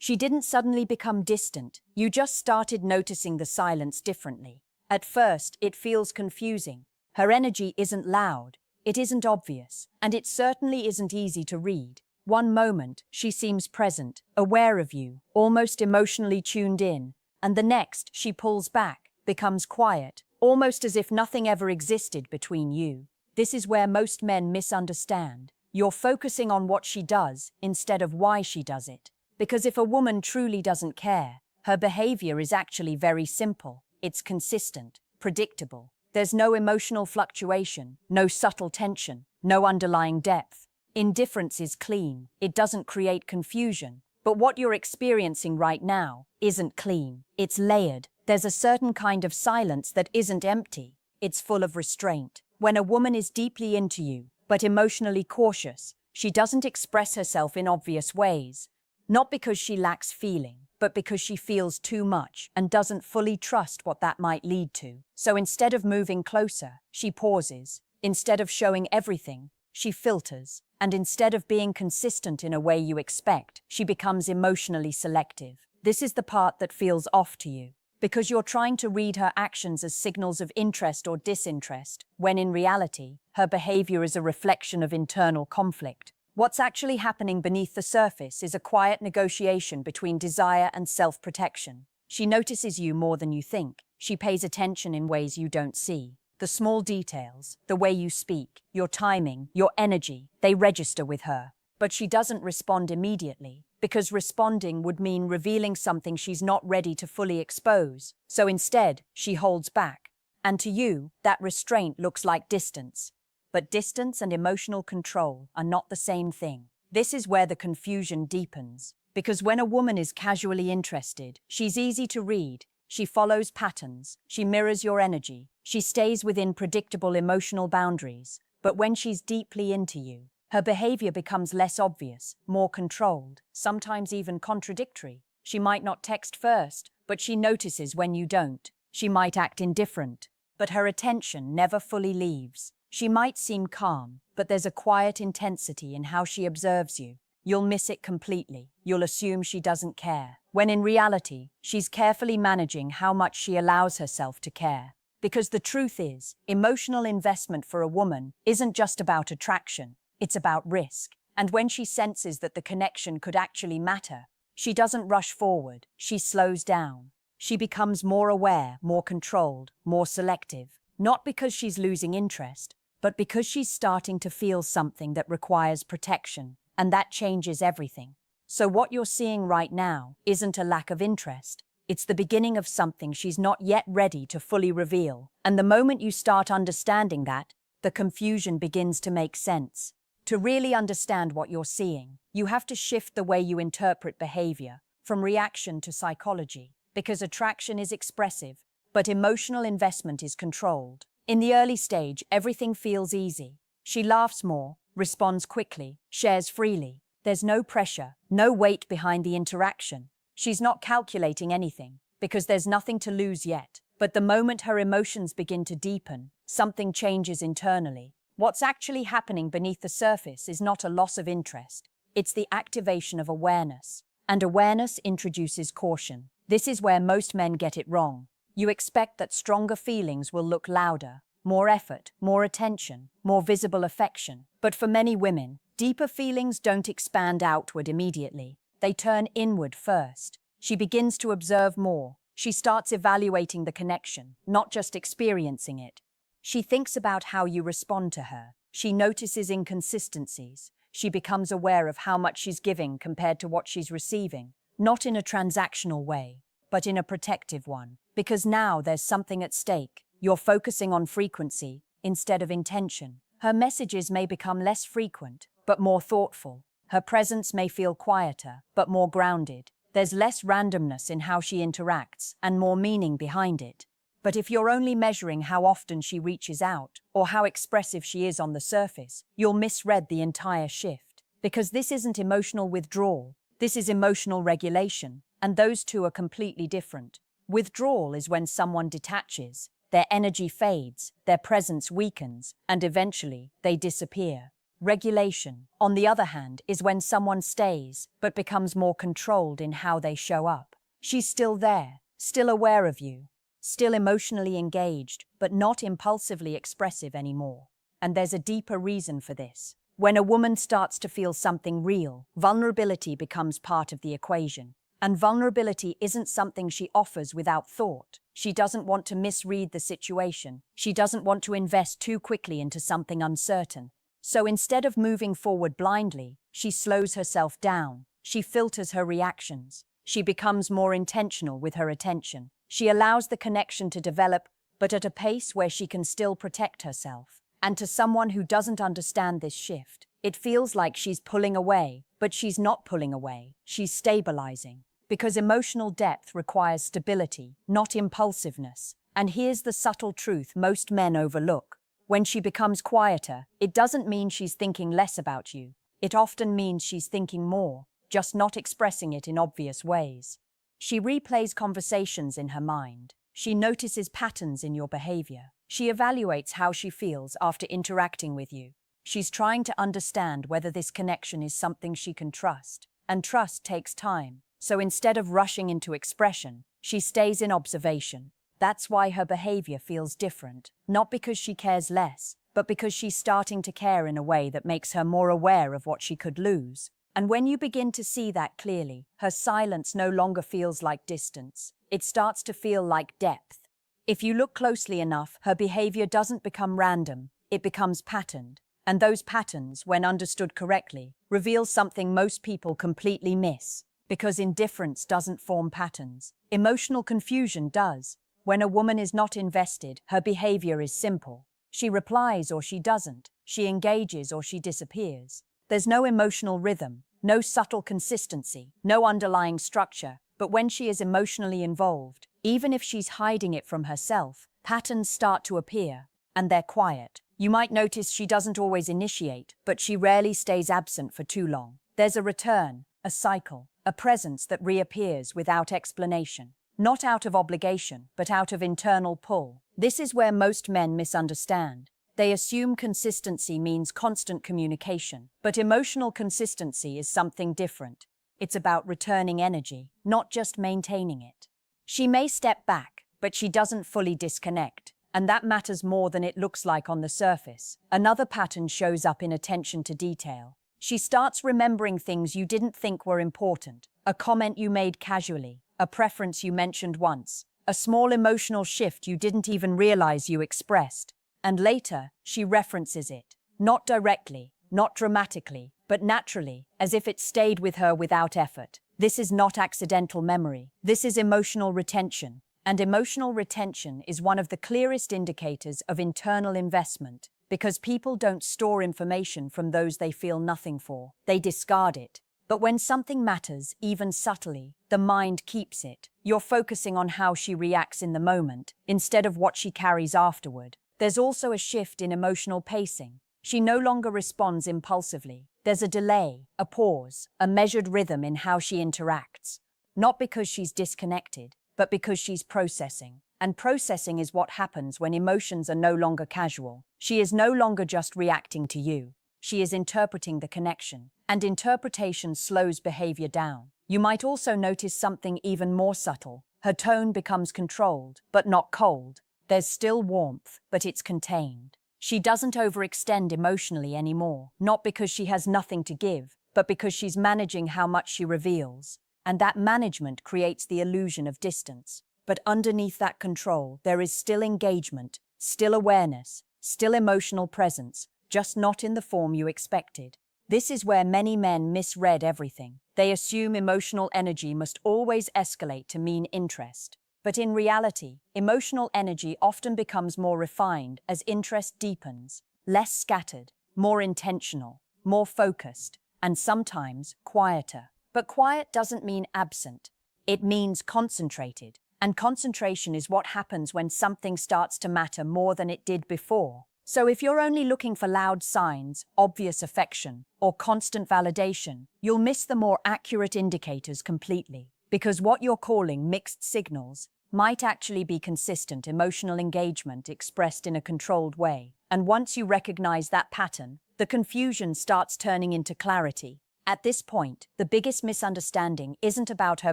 She didn't suddenly become distant, you just started noticing the silence differently. At first, it feels confusing. Her energy isn't loud, it isn't obvious, and it certainly isn't easy to read. One moment, she seems present, aware of you, almost emotionally tuned in, and the next, she pulls back, becomes quiet, almost as if nothing ever existed between you. This is where most men misunderstand. You're focusing on what she does instead of why she does it. Because if a woman truly doesn't care, her behavior is actually very simple. It's consistent, predictable. There's no emotional fluctuation, no subtle tension, no underlying depth. Indifference is clean. It doesn't create confusion. But what you're experiencing right now isn't clean. It's layered. There's a certain kind of silence that isn't empty. It's full of restraint. When a woman is deeply into you, but emotionally cautious, she doesn't express herself in obvious ways. Not because she lacks feeling, but because she feels too much and doesn't fully trust what that might lead to. So instead of moving closer, she pauses. Instead of showing everything, she filters. And instead of being consistent in a way you expect, she becomes emotionally selective. This is the part that feels off to you, because you're trying to read her actions as signals of interest or disinterest, when in reality, her behavior is a reflection of internal conflict. What's actually happening beneath the surface is a quiet negotiation between desire and self-protection. She notices you more than you think. She pays attention in ways you don't see. The small details, the way you speak, your timing, your energy, they register with her. But she doesn't respond immediately, because responding would mean revealing something she's not ready to fully expose. So instead, she holds back. And to you, that restraint looks like distance. But distance and emotional control are not the same thing. This is where the confusion deepens. Because when a woman is casually interested, she's easy to read. She follows patterns. She mirrors your energy. She stays within predictable emotional boundaries. But when she's deeply into you, her behavior becomes less obvious, more controlled, sometimes even contradictory. She might not text first, but she notices when you don't. She might act indifferent, but her attention never fully leaves. She might seem calm, but there's a quiet intensity in how she observes you. You'll miss it completely. You'll assume she doesn't care, when in reality, she's carefully managing how much she allows herself to care. Because the truth is, emotional investment for a woman isn't just about attraction, it's about risk. And when she senses that the connection could actually matter, she doesn't rush forward, she slows down. She becomes more aware, more controlled, more selective. Not because she's losing interest, but because she's starting to feel something that requires protection, and that changes everything. So what you're seeing right now isn't a lack of interest. It's the beginning of something she's not yet ready to fully reveal. And the moment you start understanding that, the confusion begins to make sense. To really understand what you're seeing, you have to shift the way you interpret behavior, from reaction to psychology, because attraction is expressive, but emotional investment is controlled. In the early stage, everything feels easy. She laughs more, responds quickly, shares freely. There's no pressure, no weight behind the interaction. She's not calculating anything, because there's nothing to lose yet. But the moment her emotions begin to deepen, something changes internally. What's actually happening beneath the surface is not a loss of interest. It's the activation of awareness. And awareness introduces caution. This is where most men get it wrong. You expect that stronger feelings will look louder, more effort, more attention, more visible affection. But for many women, deeper feelings don't expand outward immediately. They turn inward first. She begins to observe more. She starts evaluating the connection, not just experiencing it. She thinks about how you respond to her. She notices inconsistencies. She becomes aware of how much she's giving compared to what she's receiving. Not in a transactional way, but in a protective one. Because now there's something at stake. You're focusing on frequency instead of intention. Her messages may become less frequent, but more thoughtful. Her presence may feel quieter, but more grounded. There's less randomness in how she interacts, and more meaning behind it. But if you're only measuring how often she reaches out, or how expressive she is on the surface, you'll misread the entire shift. Because this isn't emotional withdrawal, this is emotional regulation, and those two are completely different. Withdrawal is when someone detaches, their energy fades, their presence weakens, and eventually they disappear. Regulation, on the other hand, is when someone stays, but becomes more controlled in how they show up. She's still there, still aware of you, still emotionally engaged, but not impulsively expressive anymore. And there's a deeper reason for this. When a woman starts to feel something real, vulnerability becomes part of the equation. And vulnerability isn't something she offers without thought. She doesn't want to misread the situation. She doesn't want to invest too quickly into something uncertain. So instead of moving forward blindly, she slows herself down. She filters her reactions. She becomes more intentional with her attention. She allows the connection to develop, but at a pace where she can still protect herself. And to someone who doesn't understand this shift, it feels like she's pulling away, but she's not pulling away. She's stabilizing. Because emotional depth requires stability, not impulsiveness. And here's the subtle truth most men overlook. When she becomes quieter, it doesn't mean she's thinking less about you. It often means she's thinking more, just not expressing it in obvious ways. She replays conversations in her mind. She notices patterns in your behavior. She evaluates how she feels after interacting with you. She's trying to understand whether this connection is something she can trust. And trust takes time. So instead of rushing into expression, she stays in observation. That's why her behavior feels different, not because she cares less, but because she's starting to care in a way that makes her more aware of what she could lose. And when you begin to see that clearly, her silence no longer feels like distance. It starts to feel like depth. If you look closely enough, her behavior doesn't become random, it becomes patterned. And those patterns, when understood correctly, reveal something most people completely miss. Because indifference doesn't form patterns. Emotional confusion does. When a woman is not invested, her behavior is simple. She replies or she doesn't. She engages or she disappears. There's no emotional rhythm, no subtle consistency, no underlying structure. But when she is emotionally involved, even if she's hiding it from herself, patterns start to appear, and they're quiet. You might notice she doesn't always initiate, but she rarely stays absent for too long. There's a return, a cycle, a presence that reappears without explanation. Not out of obligation, but out of internal pull. This is where most men misunderstand. They assume consistency means constant communication, but emotional consistency is something different. It's about returning energy, not just maintaining it. She may step back, but she doesn't fully disconnect, and that matters more than it looks like on the surface. Another pattern shows up in attention to detail. She starts remembering things you didn't think were important, a comment you made casually, a preference you mentioned once, a small emotional shift you didn't even realize you expressed. And later, she references it, not directly, not dramatically, but naturally, as if it stayed with her without effort. This is not accidental memory. This is emotional retention. And emotional retention is one of the clearest indicators of internal investment, because people don't store information from those they feel nothing for. They discard it. But when something matters, even subtly, the mind keeps it. You're focusing on how she reacts in the moment, instead of what she carries afterward. There's also a shift in emotional pacing. She no longer responds impulsively. There's a delay, a pause, a measured rhythm in how she interacts. Not because she's disconnected, but because she's processing. And processing is what happens when emotions are no longer casual. She is no longer just reacting to you. She is interpreting the connection. And interpretation slows behavior down. You might also notice something even more subtle. Her tone becomes controlled, but not cold. There's still warmth, but it's contained. She doesn't overextend emotionally anymore, not because she has nothing to give, but because she's managing how much she reveals. And that management creates the illusion of distance. But underneath that control, there is still engagement, still awareness, still emotional presence, just not in the form you expected. This is where many men misread everything. They assume emotional energy must always escalate to mean interest. But in reality, emotional energy often becomes more refined as interest deepens, less scattered, more intentional, more focused, and sometimes quieter. But quiet doesn't mean absent. It means concentrated. And concentration is what happens when something starts to matter more than it did before. So if you're only looking for loud signs, obvious affection, or constant validation, you'll miss the more accurate indicators completely. Because what you're calling mixed signals might actually be consistent emotional engagement expressed in a controlled way. And once you recognize that pattern, the confusion starts turning into clarity. At this point, the biggest misunderstanding isn't about her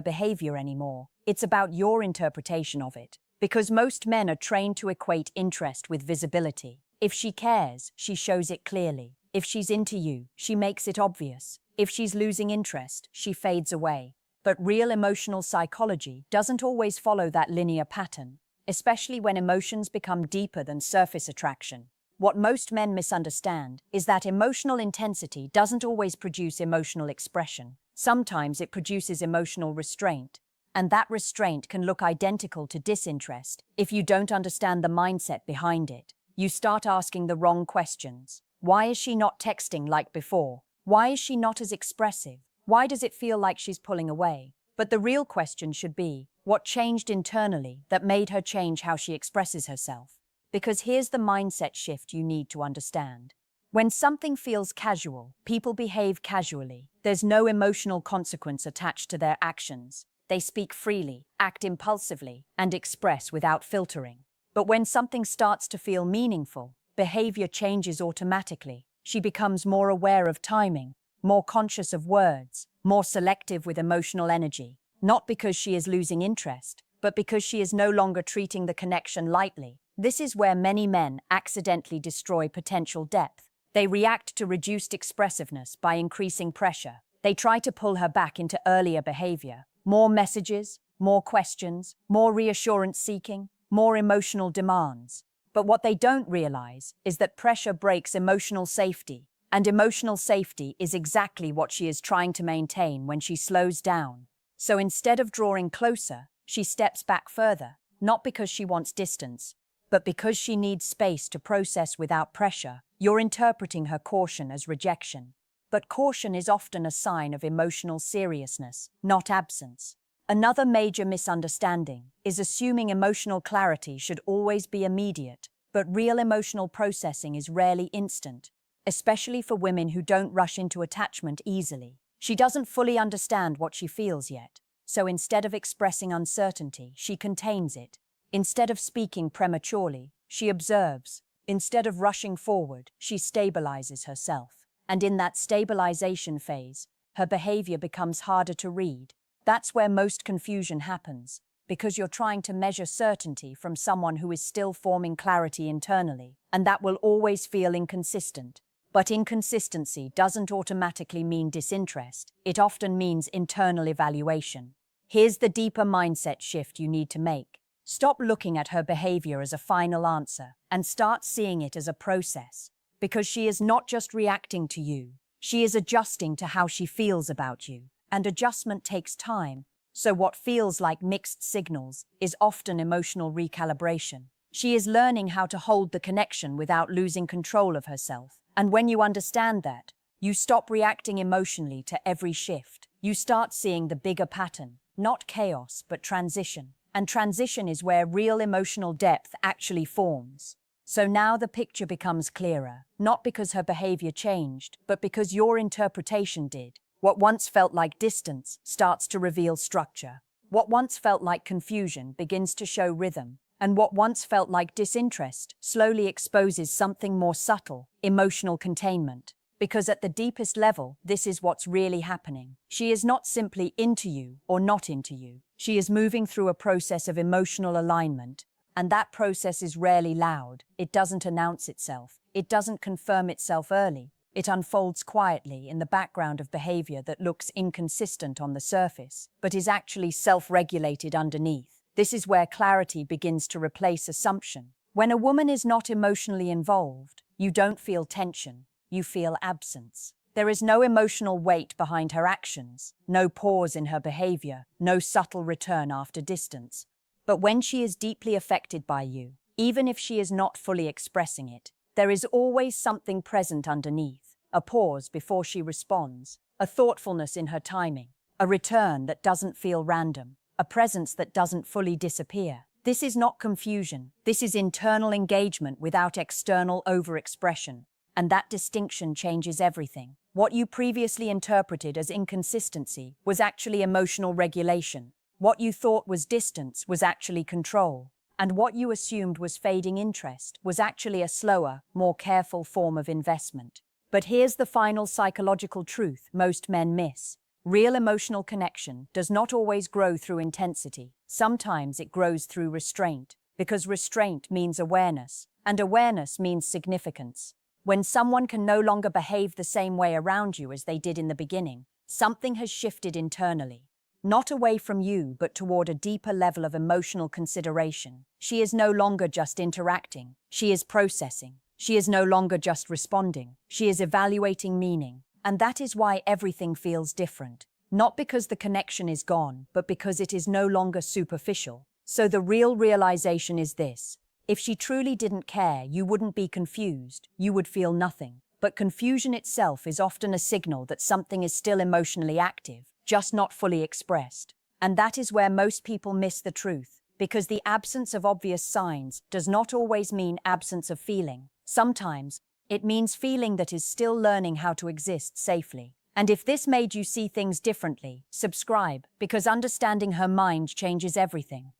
behavior anymore, it's about your interpretation of it. Because most men are trained to equate interest with visibility. If she cares, she shows it clearly. If she's into you, she makes it obvious. If she's losing interest, she fades away. But real emotional psychology doesn't always follow that linear pattern, especially when emotions become deeper than surface attraction. What most men misunderstand is that emotional intensity doesn't always produce emotional expression. Sometimes it produces emotional restraint, and that restraint can look identical to disinterest if you don't understand the mindset behind it. You start asking the wrong questions. Why is she not texting like before? Why is she not as expressive? Why does it feel like she's pulling away? But the real question should be, what changed internally that made her change how she expresses herself? Because here's the mindset shift you need to understand. When something feels casual, people behave casually. There's no emotional consequence attached to their actions. They speak freely, act impulsively, and express without filtering. But when something starts to feel meaningful, behavior changes automatically. She becomes more aware of timing, more conscious of words, more selective with emotional energy. Not because she is losing interest, but because she is no longer treating the connection lightly. This is where many men accidentally destroy potential depth. They react to reduced expressiveness by increasing pressure. They try to pull her back into earlier behavior. More messages, more questions, more reassurance seeking, more emotional demands. But what they don't realize is that pressure breaks emotional safety, and emotional safety is exactly what she is trying to maintain when she slows down. So instead of drawing closer, she steps back further, not because she wants distance, but because she needs space to process without pressure. You're interpreting her caution as rejection. But caution is often a sign of emotional seriousness, not absence. Another major misunderstanding is assuming emotional clarity should always be immediate, but real emotional processing is rarely instant, especially for women who don't rush into attachment easily. She doesn't fully understand what she feels yet, so instead of expressing uncertainty, she contains it. Instead of speaking prematurely, she observes. Instead of rushing forward, she stabilizes herself. And in that stabilization phase, her behavior becomes harder to read. That's where most confusion happens, because you're trying to measure certainty from someone who is still forming clarity internally, and that will always feel inconsistent. But inconsistency doesn't automatically mean disinterest. It often means internal evaluation. Here's the deeper mindset shift you need to make. Stop looking at her behavior as a final answer and start seeing it as a process, because she is not just reacting to you, she is adjusting to how she feels about you, and adjustment takes time. So what feels like mixed signals is often emotional recalibration. She is learning how to hold the connection without losing control of herself. And when you understand that, you stop reacting emotionally to every shift. You start seeing the bigger pattern, not chaos, but transition. And transition is where real emotional depth actually forms. So now the picture becomes clearer, not because her behavior changed, but because your interpretation did. What once felt like distance starts to reveal structure. What once felt like confusion begins to show rhythm. And what once felt like disinterest slowly exposes something more subtle, emotional containment. Because at the deepest level, this is what's really happening. She is not simply into you or not into you. She is moving through a process of emotional alignment, and that process is rarely loud. It doesn't announce itself. It doesn't confirm itself early. It unfolds quietly in the background of behavior that looks inconsistent on the surface, but is actually self-regulated underneath. This is where clarity begins to replace assumption. When a woman is not emotionally involved, you don't feel tension, you feel absence. There is no emotional weight behind her actions, no pause in her behavior, no subtle return after distance. But when she is deeply affected by you, even if she is not fully expressing it, there is always something present underneath, a pause before she responds, a thoughtfulness in her timing, a return that doesn't feel random, a presence that doesn't fully disappear. This is not confusion, this is internal engagement without external overexpression, and that distinction changes everything. What you previously interpreted as inconsistency was actually emotional regulation. What you thought was distance was actually control. And what you assumed was fading interest was actually a slower, more careful form of investment. But here's the final psychological truth most men miss. Real emotional connection does not always grow through intensity. Sometimes it grows through restraint, because restraint means awareness, and awareness means significance. When someone can no longer behave the same way around you as they did in the beginning, something has shifted internally. Not away from you, but toward a deeper level of emotional consideration. She is no longer just interacting, she is processing. She is no longer just responding, she is evaluating meaning. And that is why everything feels different. Not because the connection is gone, but because it is no longer superficial. So the real realization is this: if she truly didn't care, you wouldn't be confused, you would feel nothing. But confusion itself is often a signal that something is still emotionally active, just not fully expressed. And that is where most people miss the truth, because the absence of obvious signs does not always mean absence of feeling. Sometimes, it means feeling that is still learning how to exist safely. And if this made you see things differently, subscribe, because understanding her mind changes everything.